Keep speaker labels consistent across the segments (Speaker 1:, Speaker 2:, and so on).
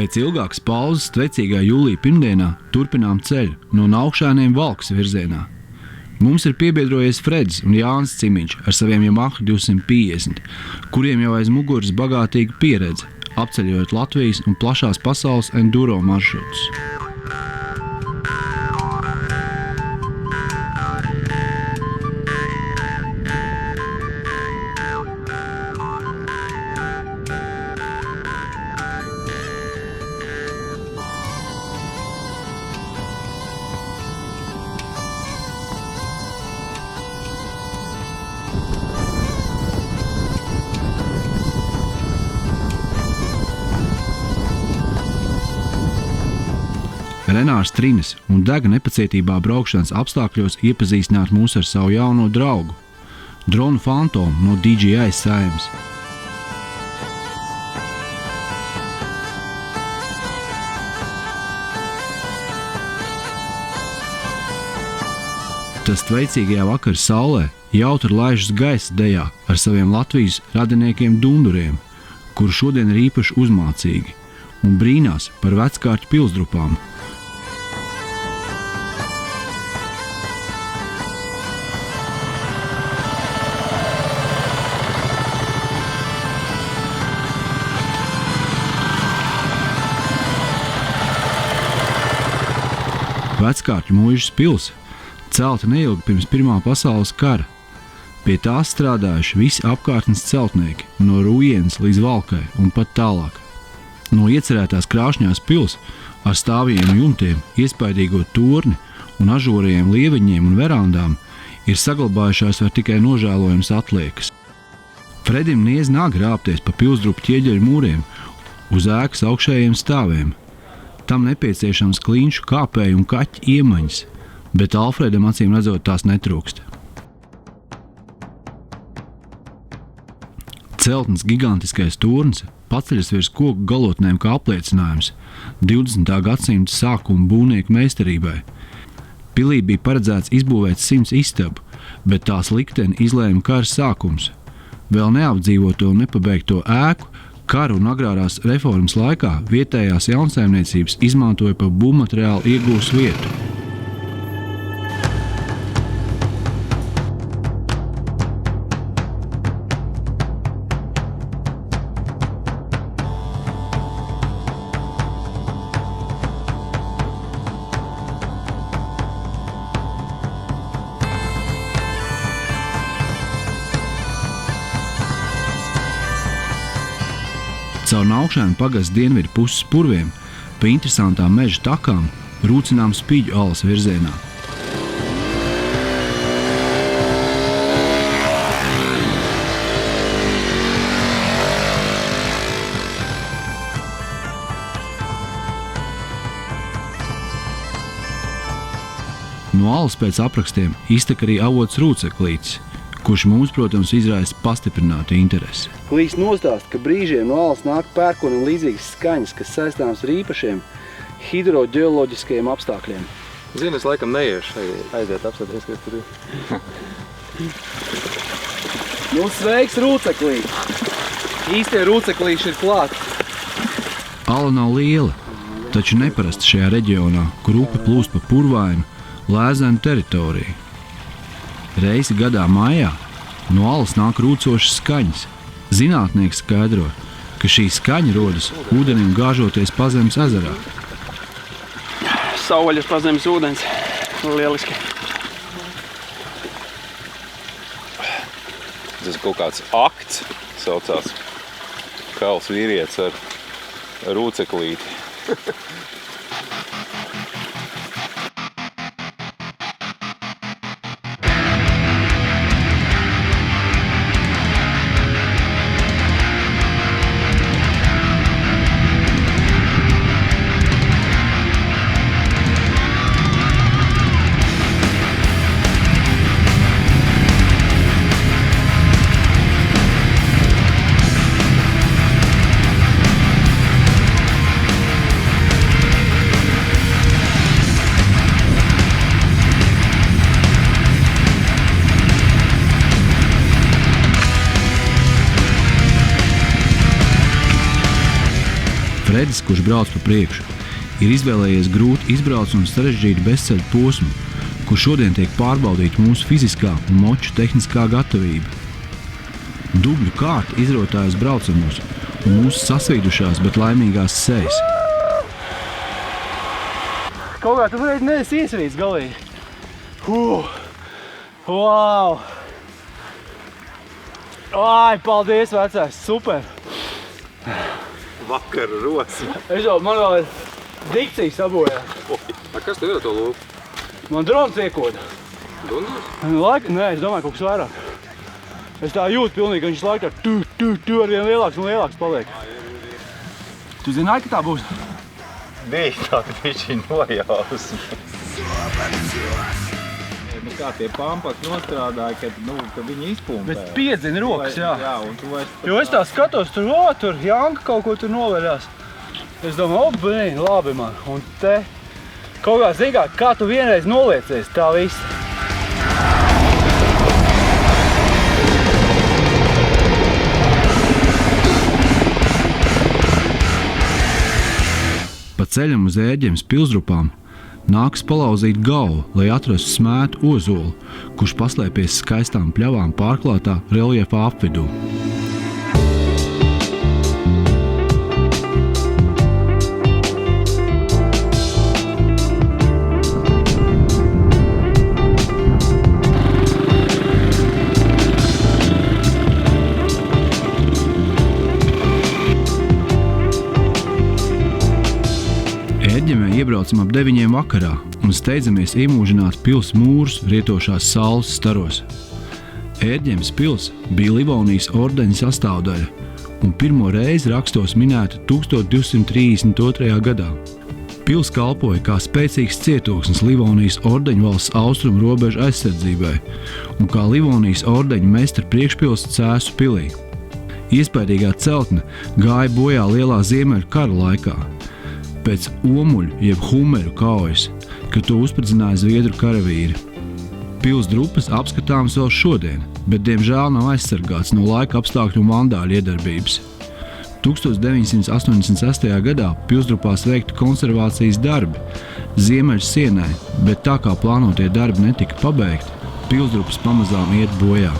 Speaker 1: Pēc ilgākas pauzes tvecīgā jūlija pirmdienā turpinām ceļu no Naukšēniem Valkas virzienā. Mums ir piebiedrojies Fredis un Jānis Cimiņš ar saviem Yamaha 250, kuriem jau aiz muguras bagātīga pieredze, apceļojot Latvijas un plašās pasaules enduro maršrutus. Renārs Trinis un dega nepacietībā braukšanas apstākļos iepazīstināt mūs ar savu jauno draugu, dronu fantomu no DJI Saimas. Tas tveicīgajā vakara saulē jautri laižas gaisa dejā ar saviem Latvijas radiniekiem dunduriem, kuri šodien ir īpaši uzmācīgi un brīnās par veckārķu pilsdrupām. Veckārķu Muižas pils celta neilgi pirms Pirmā pasaules kara. Pie tās strādājuši visi apkārtnes celtnieki, no Rujienas līdz Valkai un pat tālāk. No iecerētās krāšņās pils ar stāviem jumtiem, iespaidīgo torni un ažūrajiem lieveņiem un verandām ir saglabājušās var tikai nožēlojams atliekas. Fredim niez nāk rāpties pa pilsdrupu ķieģeļu mūriem uz ēkas augšējiem stāvēm. Tam nepieciešams kliņšu kāpēju un kaķu iemaņas, bet Alfredam acīm redzot tās netrūkst. Celtnes gigantiskais tornis paceļas virs koku galotnēm kā apliecinājums 20. gadsimta sākuma būvnieku meistarībai. Pilī bija paredzēts izbūvēt 100 istabu, bet tās likteni izlēma kara sākums. Vēl neapdzīvoto un nepabeigto ēku kara un agrārās reformas laikā vietējās jaunsaimniecības izmantoja par būvmateriālu iegūs vietu. Caur Naukšēnu pagasta dienvidu puses purviem pa interesantām meža takām rūcinām Spiļu alas virzienā. No alas pēc aprakstiem iztek arī avots Rūceklītis, kurš mums, protams, izraisa pastiprinātu interesi.
Speaker 2: Klīs nostāst, ka brīžiem no alas nāk pērkoni un līdzīgas skaņas, kas saistāms ar īpašiem hidroģeoloģiskajiem apstākļiem.
Speaker 3: Zini, es laikam neiešu. Aiziet apstāties, kas tur ir.
Speaker 2: Nu, sveiks, Rūceklīt! Īstie rūceklīši ir klāt.
Speaker 1: Ala nav liela, taču neparasta šajā reģionā, kur upe plūst pa purvainu, lēzenu teritoriju. Reizi gadā maijā no alas nāk rūcošas skaņas. Zinātnieki skaidro, ka šī skaņa rodas ūdenim gāžoties Pazemes ezerā.
Speaker 2: Sauvaļas Pazemes ūdens. Lieliski.
Speaker 3: Tas kaut kāds akts saucās. Kals vīrietis ar rūceklīti.
Speaker 1: Fredis, kurš brauc pa priekšu, ir izvēlējies grūti izbrauc un sarežģītu bezceļu posmu, kur šodien tiek pārbaudīta mūsu fiziskā un moču tehniskā gatavība. Dubļu kārta izrotājas braucamos un mūsu sasvīdušās, bet laimīgās sejas.
Speaker 2: Kaut kā tu varēji neesi iesvīts galīgi. Wow! Ai, paldies, vecais, super!
Speaker 3: Vakar rosma.
Speaker 2: Es jau, man vēl ir dikcija sabojā.
Speaker 3: Kas tev ir to lūku?
Speaker 2: Man drons iekoda.
Speaker 3: Dundurs?
Speaker 2: Nē, es domāju, kaut kas vairāk. Es tā jūtu pilnīgi, ka viņš laikā ar vien lielāks un lielāks paliek. Tu zināji, ka tā būs?
Speaker 3: Bija tāda bišķi nojausma.
Speaker 4: Kā tie pampaki nostrādāja, ka viņi izpumpē.
Speaker 2: Bet piedzina rokas, jā.
Speaker 4: Jā, un tu vairs...
Speaker 2: Jo es tā skatos, tur Janka kaut ko tur noveļās. Es domāju, blīn, labi man. Un te kaut kā zini kā tu vienreiz noliecies, tā viss.
Speaker 1: Pa ceļam uz Ērģemes pilsdrupām nākas palauzīt galvu, lai atrastu smētu ozolu, kurš paslēpies skaistām pļavām pārklātā reljefā apvidū. Ērģemē iebraucam ap 9 vakarā un steidzamies iemūžināt pils mūrus rietošās saules staros. Ērģemes pils bija Livonijas ordeņa sastāvdaļa un pirmo reizi rakstos minēta 1232. gadā. Pils kalpoja kā spēcīgs cietoksnis Livonijas ordeņa valsts austrumu robežu aizsardzībai un kā Livonijas ordeņa meistara priekšpils Cēsu pilī. Iespaidīgā celtne gāja bojā Lielā Ziemeļu kara laikā. Pēc omuļu jeb humeru kaujas, kad to uzspridzināja zviedru karavīri. Pils drupas apskatāms vēl šodien, bet diemžēl nav aizsargāts no laika apstākļu un vandāļu iedarbības. 1986. gadā pilsdrupās veikti konservācijas darbi ziemeļu sienai, bet tā kā plānotie darbi netika pabeigti, pilsdrupas pamazām iet bojā.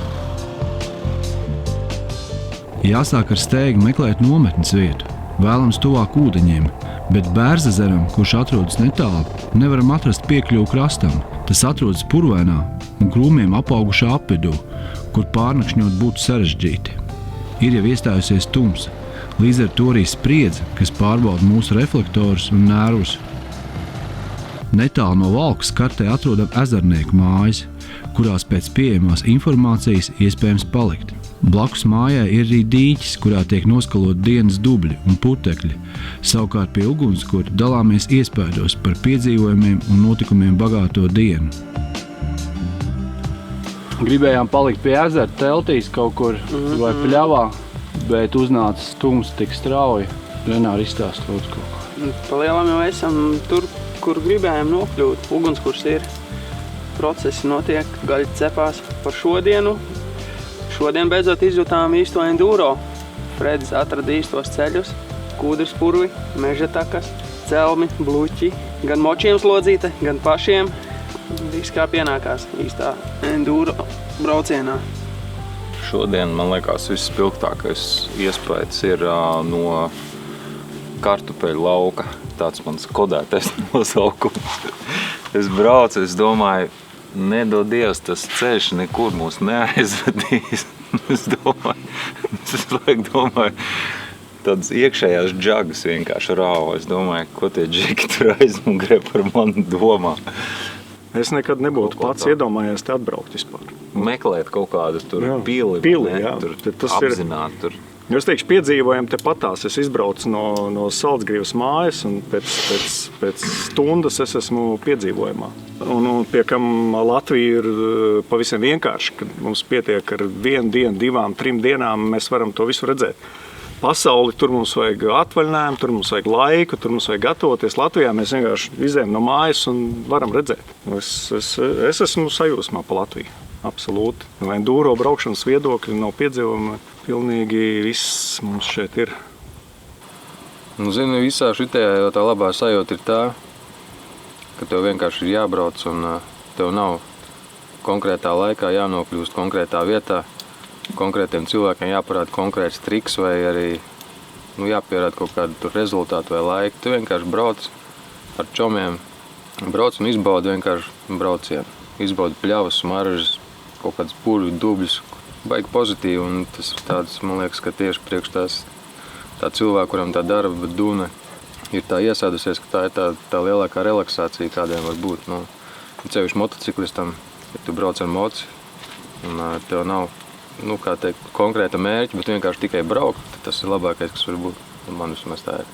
Speaker 1: Jāsāk ar steigu meklēt nometnes vietu, vēlams tuvāk ūdeņiem, bet Bērzezeram, kurš atrodas netālu, nevaram atrast piekļuvu krastam. Tas atrodas purvainā un krūmiem apaugušā apvidū, kur pārnakšņot būtu sarežģīti. Ir jau iestājusies tumsa, līdz ar to arī spriedze, kas pārbauda mūsu reflektorus un nervus. Netālu no Valkas kartē atrodam ezernieku mājas, kurās pēc pieejamās informācijas iespējams palikt. Blakus mājai ir arī dīķis, kurā tiek noskalot dienas dubļi un putekļi. Savukārt pie ugunskura dalāmies iespaidos par piedzīvojumiem un notikumiem bagāto dienu.
Speaker 2: Gribējām palikt pie ezera teltīs kaut kur vai pļavā, bet uznāca stums tik strauji. Renāri izstāst lūdzu kaut ko.
Speaker 5: Palielam jau esam tur, kur gribējām nokļūt. Ugunskurs ir, procesi notiek, gaļi cepās par šodienu. Šodien beidzot izjūtām īsto enduro. Fredis atrada īstos ceļus, kūdras purvi, meža takas, celmi, bluķi, gan močiem slodzīte, gan pašiem. Viss kā pienākās īstā enduro braucienā.
Speaker 3: Šodien, man liekas, visspilgtākais iespējas ir no kartupeļu lauka. Tāds mans kodētais nosaukums. Es braucu, es domāju, nedod Dievs, tas ceļš nekur mūs neaizvedīs. Es domāju, tādas iekšējās džagas vienkārši rāva. Es domāju, ko tie džeki tur aizmugurē par mani domā.
Speaker 6: Es nekad nebūtu pats iedomājies te atbraukt vispār.
Speaker 3: Meklēt kaut kādu tur pili,
Speaker 6: jā.
Speaker 3: Tur
Speaker 6: Tas
Speaker 3: apzināt. Tur.
Speaker 6: Es teikšu, piedzīvojam te patās. Es izbraucu no Salcgrīvas mājas un pēc stundas es esmu piedzīvojumā. Un pie kam Latvija ir pavisam vienkārši, kad mums pietiek ar 1 dienu, 2, 3 dienām, mēs varam to visu redzēt. Pasauli, tur mums vajag atvaļinājumu, tur mums vajag laiku, tur mums vajag gatavoties. Latvijā mēs vienkārši izējam no mājas un varam redzēt. Es esmu sajūsmā pa Latviju, absolūti. No enduro braukšanas viedokļa, no piedzīvojuma, pilnīgi viss mums šeit ir.
Speaker 3: Nu, zini, visā šitajā jau tā labā sajūta ir tā, ka tev vienkārši ir jābrauc un tev nav konkrētā laikā jānokļūst konkrētā vietā, konkrētiem cilvēkiem jāparāda konkrēts triks vai arī jāpierāda kaut kādu tur rezultātu vai laiku. Tu vienkārši brauc ar čomiem, brauc un izbaudi vienkārši braucienu. Izbaudi pļavas, smaržas, kaut kādas purvju dubļus. Baigi pozitīvi un tas tāds, man liekas, ka tieši priekš tā cilvēka, kuram tā darba dūna ir tā iesēdusies, ka tā ir tā lielākā relaksācija, kādiem var būt. Cevišķi motociklistam, ja tu brauc ar moci un tev nav, kā teikt, konkrēta mērķa, bet vienkārši tikai braukt, tas ir labākais, kas var būt. Man vismaz tā ir.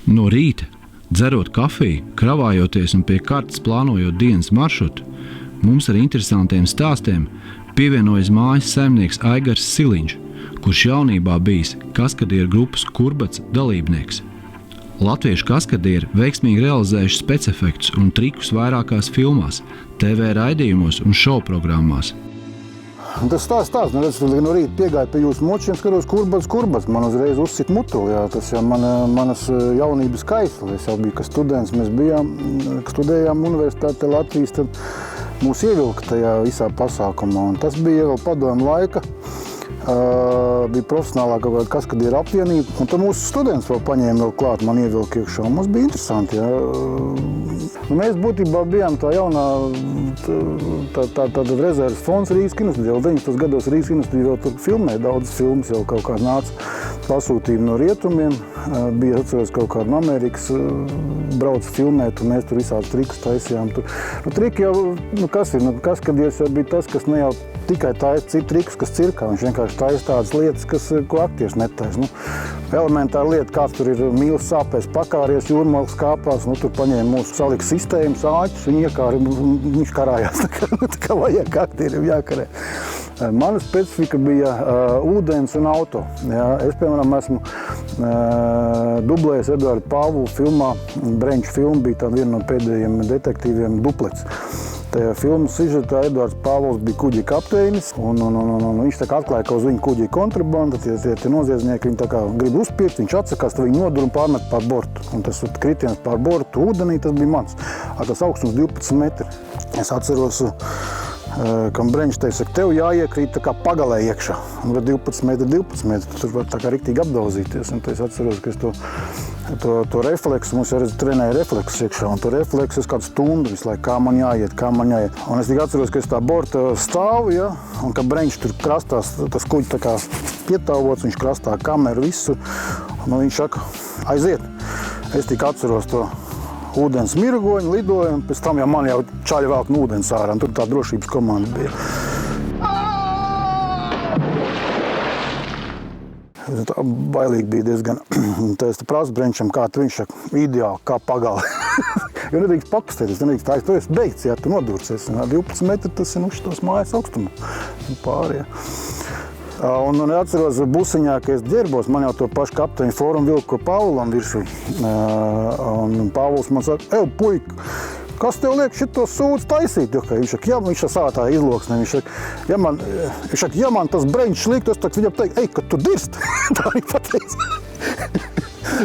Speaker 1: No rīta, dzerot kafiju, kravājoties un pie kartes plānojot dienas maršrutu, mums ar interesantiem stāstiem pievienojas mājas saimnieks Aigars Siliņš, kurš jaunībā bijis kaskadieru grupas Kurbats dalībnieks. Latviešu kaskadieri veiksmīgi realizējuši speciefektus un trikus vairākās filmās, TV raidījumos un šovu programmās.
Speaker 7: Tas stāsts, no rīta piegāja pie jūsu močiem, skatos kurbats. Man uzreiz uzsit mutuli, tas jau manas jaunības kaisli. Es jau biju, ka students, mēs studējām universitātē Latvijas, tad mūs ievilka tajā visā pasākumā. Un tas bija vēl padomu laika, bija profesionālā kaut kāda kaskadieru apvienība. Un tad mūsu students vēl paņēma vēl klāt, man ievilka iekšā. Mums bija interesanti, mēs būtībā bijām tā jaunā tāda rezerves fonds Rīgas kinostudijā. 90. gados Rīgas kinostudijā vēl tur filmē, daudzas filmas jau kaut kā nāca pasūtījumi no rietumiem. Bija, atceros, kaut kādu no Amerikas brauc filmēt, un mēs tur visādus trikus taisījām. Triki jau, kas ir? Kaskadieris jau bija tas, kas ne jau tikai taisa citu trikus, kas cirkā. Viņš vienkārši taisa tādas lietas, ko aktieris netaisa. Elementāra lieta, kāds tur ir mīlas sāpēs pakāries, jūrmāls kāpās, tur paņēma mūsu saliks sistēmas, āķus, viņš karājās, tā kā vajag aktierim jākarē. Mana specifika bija ūdens un auto. Es, piemēram, esmu dublējis Eduardu Pāvulu filmā, Brenču filma bija tāda viena no pēdējiem detektīviem Duplets. Tajā filmas sižetā Eduards Pāvils bija kuģi kapteinis, un viņš tā kā atklāja, ka uz viņu kuģi kontrabanda, tie noziedznieki viņi tā kā grib uzpirkt, viņš atsakās, tad viņi nodur un pārmet pār bortu. Un tas kritiens pār bortu ūdenī, tas bija mans. Tas augstums 12 metri. Es atceros, kam Breņš teica, ka tev jāiekrīt tā kā pagalē iekšā. Un 12 metri, tur var tā kā riktīgi apdauzīties. Un es atceros, ka es to refleksu, mums jau trenēja refleksus iekšā, un to refleksu es kādu stundu visu laiku, kā man jāiet. Un es tikai atceros, ka es tā borta stāvu, un ka Breņš tur krastās, tas kuģi tā kā pietāvots, viņš krastā kameru visu, un viņš saka, aiziet. Es tikai atceros to ūdens mirgoņu, lidojumu, pēc tam jau man jau čaļi velk no ūdens ārā, un tur tā drošības komanda bija. Tā bailīgi bija diezgan. Tad es prasu Brenčam, kā tu viņš saka, ideāli, kā pagali. Jo nedrīkst pakustēties, nedrīkst tā, tu esi beigts, tu nodurcies. 12 metri tas ir tos mājas augstumu pāri. Un atceros busiņā, ka es ģerbos, man jau to pašu kapteiņu fórumu vilku Pāvulam virsū. Un Pāvuls man saka, puika, kas tev liek šito sūdz taisīt? Viņš saka, viņš savā tā izloksnē, viņš saka, ja man tas Breņš likt, es viņam teikt, ka tu dirst. Tā viņa pateica.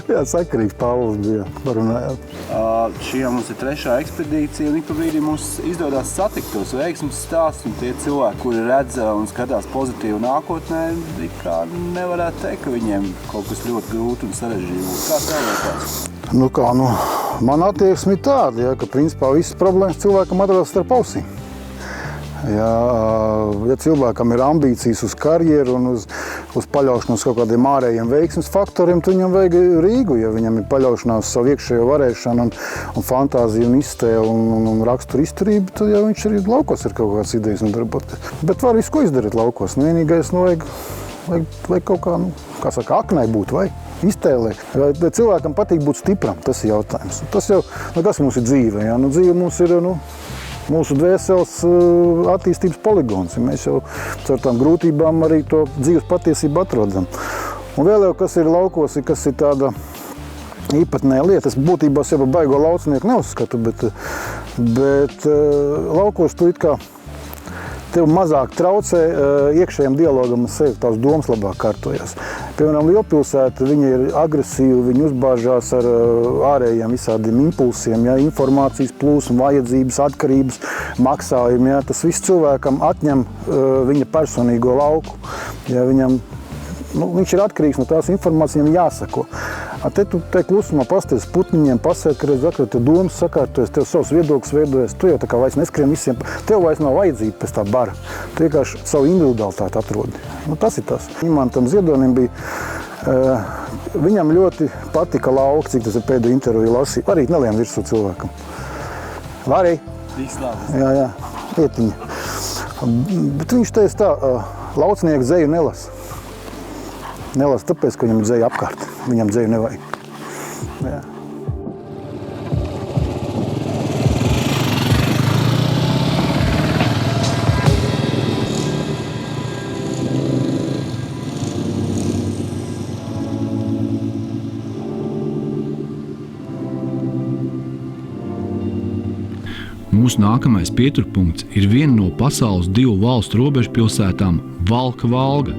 Speaker 7: Jā, sakarīgs Pāvuls bija, parunājāt.
Speaker 2: Šī jau mums ir 3. ekspedīcija, un ik pa brīdī mums izdodās satikt tos veiksmes stāstus, un tie cilvēki, kuri redz un skatās pozitīvi nākotnē, kā nevarētu teikt, ka viņiem kaut kas ļoti grūti un sarežģīti. Kā tev liekas?
Speaker 7: Man attieksme ir tāda, ka principā visas problēmas cilvēkam atrodas starp ausīm. Ja cilvēkam ir ambīcijas uz karjeru un uz paļaušanos kaut kādiem ārējiem veiksmes faktoriem, tad viņam vajag Rīgu. Ja viņam ir paļaušanās uz savu iekšējo varēšanu un fantāziju un iztēlu un raksturu izturību, tad jau viņš arī laukos ir kaut kādas idejas un darboties. Bet var visu ko izdarīt laukos. Vienīgais vajag kaut kā saka, aknai būt vai iztēlē. Cilvēkam patīk būt stipram, tas ir jautājums. Tas jau, kas mums ir dzīve? Dzīve mums ir, mūsu dvēseles attīstības poligons. Mēs jau caur tām grūtībām arī to dzīves patiesību atrodam. Un vēl jau, kas ir laukos, kas ir tāda īpatnē lieta. Es būtībā sev baigo laucinieku neuzskatu, bet laukos tu it kā tev mazāk traucē iekšējiem dialogam un sevi, tās domas labāk kārtojas. Piemēram, lielpilsēta, viņi ir agresīvi, viņi uzbāžās ar ārējiem visādiem impulsiem, ja, informācijas plūsmu, vajadzības, atkarības, maksājumi. Ja, tas viss cilvēkam atņem viņa personīgo lauku. Ja, viņš ir atkarīgs no tās informācijas, viņam jāsako. Te tu te klusumā pasties putniņiem, pasēt, ka reiz vakar te domas sakārtojas, tev savs viedoklis veidojas, tu jau tā kā vairs neskrien visiem, tev vairs nav vajadzība pēc tā bara. Tu vienkārši savu individualitāti atrodi. Tas ir tas. Imantam Ziedonim bija, viņam ļoti patika lauki, cik tas ir pēdējo interviju lasīja. Arī nelien virsū cilvēkam. Vārēji? Jā, ietiņa. Bet viņš teica tā, laucnieku dzeju nelasa. Nelasa tāpēc, ka viņam dzeja apkārt. Viņam dzeju nevajag. Jā.
Speaker 1: Mūsu nākamais pieturpunkts ir viena no pasaules 2 valstu robežpilsētām Valka Valga.